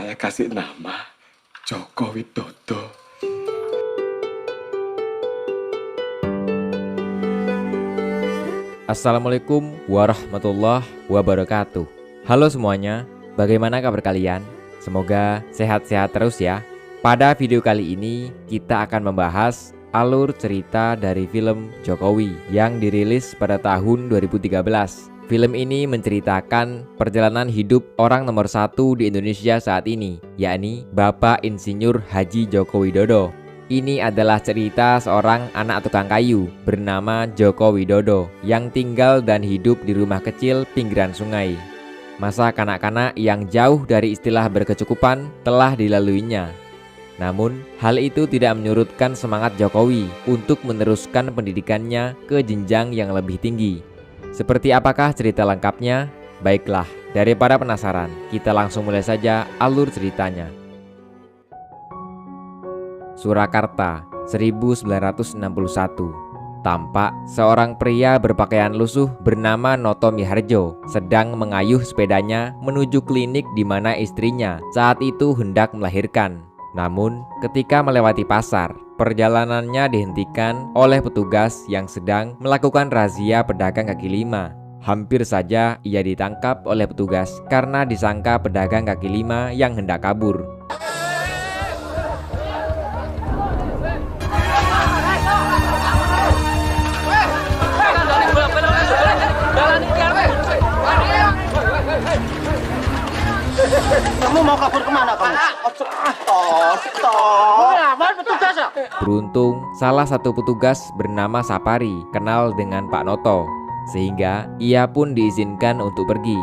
saya kasih nama Joko Widodo. Assalamualaikum warahmatullahi wabarakatuh. Halo semuanya, bagaimana kabar kalian? Semoga sehat-sehat terus ya. Pada video kali ini kita akan membahas alur cerita dari film Jokowi yang dirilis pada tahun 2013. Film ini menceritakan perjalanan hidup orang nomor satu di Indonesia saat ini, yakni Bapak Insinyur Haji Joko Widodo. Ini adalah cerita seorang anak tukang kayu bernama Joko Widodo yang tinggal dan hidup di rumah kecil pinggiran sungai. Masa kanak-kanak yang jauh dari istilah berkecukupan telah dilaluinya. Namun, hal itu tidak menyurutkan semangat Jokowi untuk meneruskan pendidikannya ke jenjang yang lebih tinggi. Seperti apakah cerita lengkapnya? Baiklah, daripada penasaran, kita langsung mulai saja alur ceritanya. Surakarta, 1961. Tampak seorang pria berpakaian lusuh bernama Noto Miharjo sedang mengayuh sepedanya menuju klinik di mana istrinya saat itu hendak melahirkan. Namun, ketika melewati pasar, perjalanannya dihentikan oleh petugas yang sedang melakukan razia pedagang kaki lima. Hampir saja ia ditangkap oleh petugas karena disangka pedagang kaki lima yang hendak kabur. Kamu mau kabur kemana kamu? Beruntung salah satu petugas bernama Sapari kenal dengan Pak Noto, sehingga ia pun diizinkan untuk pergi.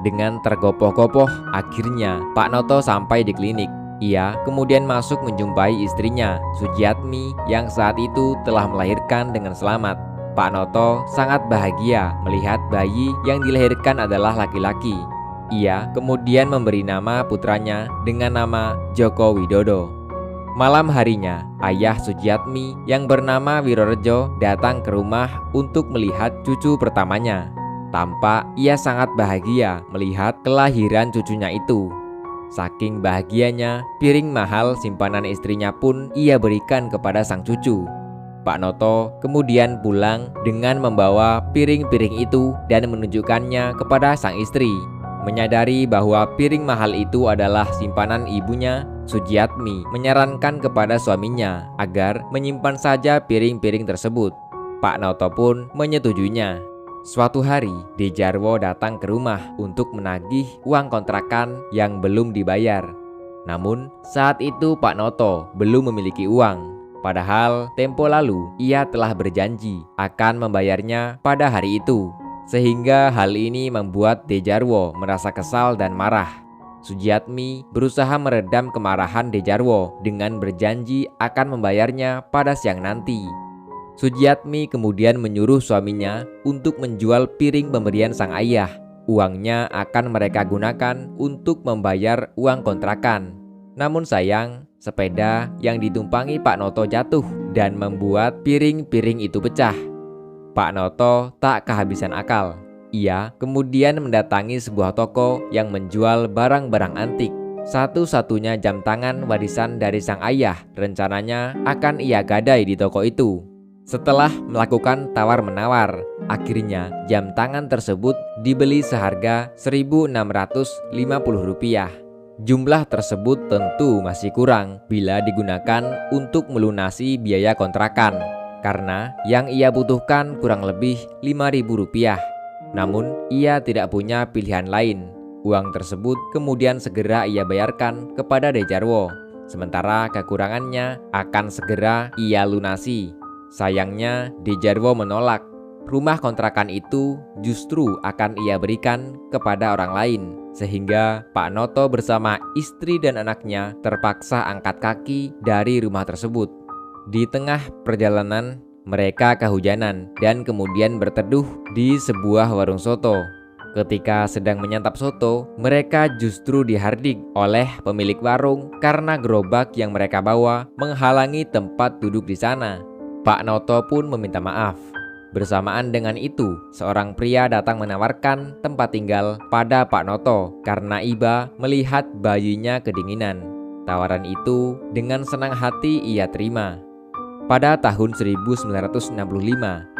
Dengan tergopoh-gopoh, akhirnya Pak Noto sampai di klinik. Ia kemudian masuk menjumpai istrinya, Sujiatmi, yang saat itu telah melahirkan dengan selamat. Pak Noto sangat bahagia melihat bayi yang dilahirkan adalah laki-laki. Ia kemudian memberi nama putranya dengan nama Joko Widodo. Malam harinya, ayah Sujiatmi yang bernama Wirorejo datang ke rumah untuk melihat cucu pertamanya. Tampak ia sangat bahagia melihat kelahiran cucunya itu. Saking bahagianya, piring mahal simpanan istrinya pun ia berikan kepada sang cucu. Pak Noto kemudian pulang dengan membawa piring-piring itu dan menunjukkannya kepada sang istri. Menyadari bahwa piring mahal itu adalah simpanan ibunya, Sujiatmi menyarankan kepada suaminya agar menyimpan saja piring-piring tersebut. Pak Noto pun menyetujuinya. Suatu hari, Dejarwo datang ke rumah untuk menagih uang kontrakan yang belum dibayar. Namun, saat itu Pak Noto belum memiliki uang. Padahal tempo lalu ia telah berjanji akan membayarnya pada hari itu. Sehingga hal ini membuat Dejarwo merasa kesal dan marah. Sujiatmi berusaha meredam kemarahan Dejarwo dengan berjanji akan membayarnya pada siang nanti. Sujiatmi kemudian menyuruh suaminya untuk menjual piring pemberian sang ayah. Uangnya akan mereka gunakan untuk membayar uang kontrakan. Namun sayang, sepeda yang ditumpangi Pak Noto jatuh dan membuat piring-piring itu pecah. Pak Noto tak kehabisan akal. Ia kemudian mendatangi sebuah toko yang menjual barang-barang antik. Satu-satunya jam tangan warisan dari sang ayah rencananya akan ia gadai di toko itu. Setelah melakukan tawar-menawar, akhirnya jam tangan tersebut dibeli seharga Rp1.650. Jumlah tersebut tentu masih kurang bila digunakan untuk melunasi biaya kontrakan, karena yang ia butuhkan kurang lebih Rp5.000. Namun, ia tidak punya pilihan lain. Uang tersebut kemudian segera ia bayarkan kepada Dejarwo, sementara kekurangannya akan segera ia lunasi. Sayangnya, Dejarwo menolak. Rumah kontrakan itu justru akan ia berikan kepada orang lain, sehingga Pak Noto bersama istri dan anaknya terpaksa angkat kaki dari rumah tersebut. Di tengah perjalanan, mereka kehujanan dan kemudian berteduh di sebuah warung soto. Ketika sedang menyantap soto, mereka justru dihardik oleh pemilik warung karena gerobak yang mereka bawa menghalangi tempat duduk di sana. Pak Noto pun meminta maaf. Bersamaan dengan itu, seorang pria datang menawarkan tempat tinggal pada Pak Noto karena iba melihat bayinya kedinginan. Tawaran itu dengan senang hati ia terima. Pada tahun 1965,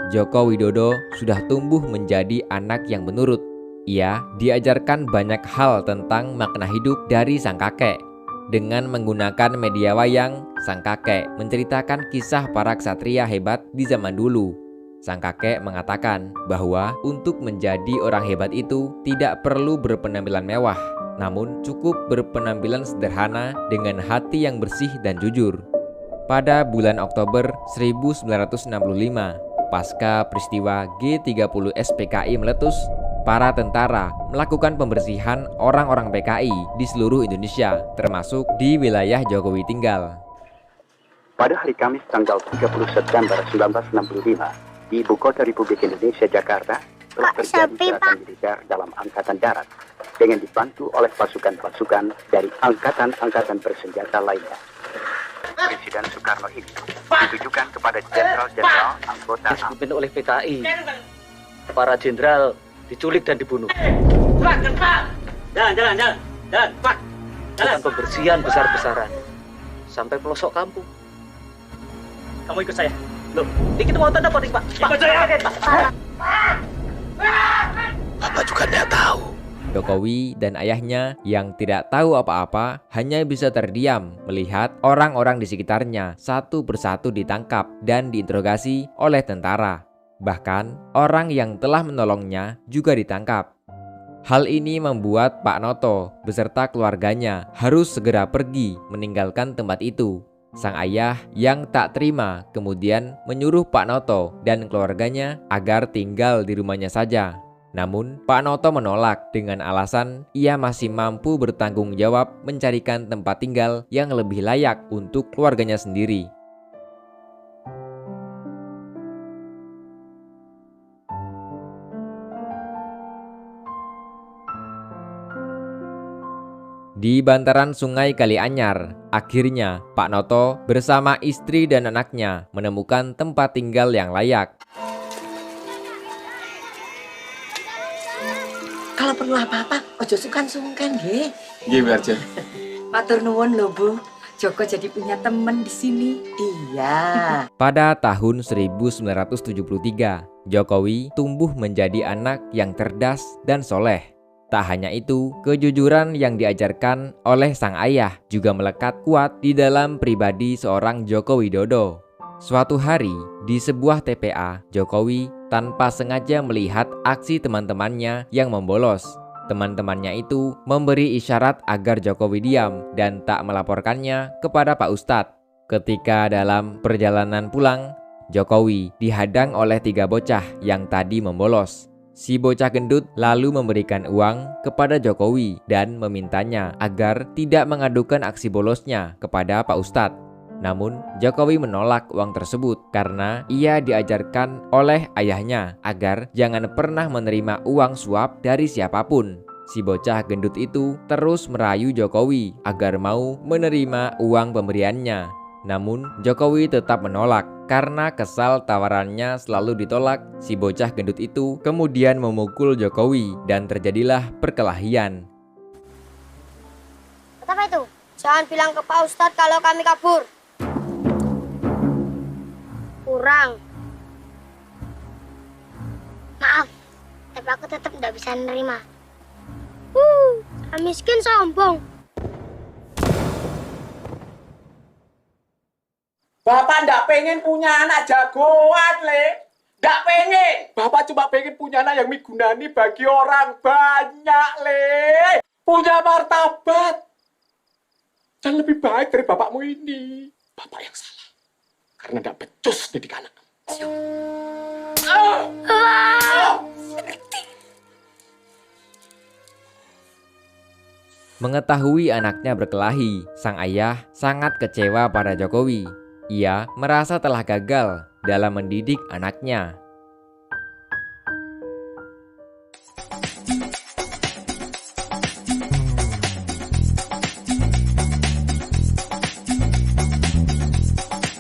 Joko Widodo sudah tumbuh menjadi anak yang menurut. Ia diajarkan banyak hal tentang makna hidup dari sang kakek. Dengan menggunakan media wayang, sang kakek menceritakan kisah para ksatria hebat di zaman dulu. Sang kakek mengatakan bahwa untuk menjadi orang hebat itu tidak perlu berpenampilan mewah, namun cukup berpenampilan sederhana dengan hati yang bersih dan jujur. Pada bulan Oktober 1965, pasca peristiwa G30 SPKI meletus, para tentara melakukan pembersihan orang-orang PKI di seluruh Indonesia, termasuk di wilayah Jokowi tinggal. Pada hari Kamis tanggal 30 September 1965, di Ibu Kota Republik Indonesia, Jakarta, telah terjadi gerakan militer dalam Angkatan Darat dengan dibantu oleh pasukan-pasukan dari angkatan-angkatan bersenjata lainnya. Presiden Soekarno ini ditujukan kepada jenderal-jenderal anggota dipimpin oleh PKI. Para jenderal diculik dan dibunuh. Jalan. Dengan pembersihan besar-besaran sampai pelosok kampung. Kamu ikut saya. Loh, ini kita mau tanda Pak. Ikut saya. Bapak juga tidak tahu. Jokowi dan ayahnya yang tidak tahu apa-apa hanya bisa terdiam melihat orang-orang di sekitarnya satu persatu ditangkap dan diinterogasi oleh tentara. Bahkan orang yang telah menolongnya juga ditangkap. Hal ini membuat Pak Noto beserta keluarganya harus segera pergi meninggalkan tempat itu. Sang ayah yang tak terima kemudian menyuruh Pak Noto dan keluarganya agar tinggal di rumahnya saja. Namun Pak Noto menolak dengan alasan ia masih mampu bertanggung jawab mencarikan tempat tinggal yang lebih layak untuk keluarganya sendiri. Di bantaran Sungai Kalianyar, akhirnya Pak Noto bersama istri dan anaknya menemukan tempat tinggal yang layak. Kalau perlu apa-apa, ojo sungkan-sungkan, nggih. Nggih, Bu Arjo. Matur nuwun lho, Bu. Joko jadi punya teman di sini. Iya. Pada tahun 1973, Jokowi tumbuh menjadi anak yang cerdas dan soleh. Tak hanya itu, kejujuran yang diajarkan oleh sang ayah juga melekat kuat di dalam pribadi seorang Joko Widodo. Suatu hari, di sebuah TPA, Jokowi tanpa sengaja melihat aksi teman-temannya yang membolos. Teman-temannya itu memberi isyarat agar Jokowi diam dan tak melaporkannya kepada Pak Ustadz. Ketika dalam perjalanan pulang, Jokowi dihadang oleh 3 bocah yang tadi membolos. Si bocah gendut lalu memberikan uang kepada Jokowi dan memintanya agar tidak mengadukan aksi bolosnya kepada Pak Ustadz. Namun Jokowi menolak uang tersebut karena ia diajarkan oleh ayahnya agar jangan pernah menerima uang suap dari siapapun. Si bocah gendut itu terus merayu Jokowi agar mau menerima uang pemberiannya. Namun Jokowi tetap menolak. Karena kesal tawarannya selalu ditolak, si bocah gendut itu kemudian memukul Jokowi dan terjadilah perkelahian. Apa itu? Jangan bilang ke Pak Ustadz kalau kami kabur. Kurang. Maaf, tapi aku tetap tidak bisa menerima. Miskin sombong. Bapak ndak pengen punya anak jagoan, Le. Ndak pengen. Bapak cuma pengen punya anak yang migunani bagi orang banyak, Le. Punya martabat. Dan lebih baik dari bapakmu ini. Bapak yang salah. Karena ndak becus didik anak. Mengetahui anaknya berkelahi, sang ayah sangat kecewa pada Jokowi. Ia merasa telah gagal dalam mendidik anaknya.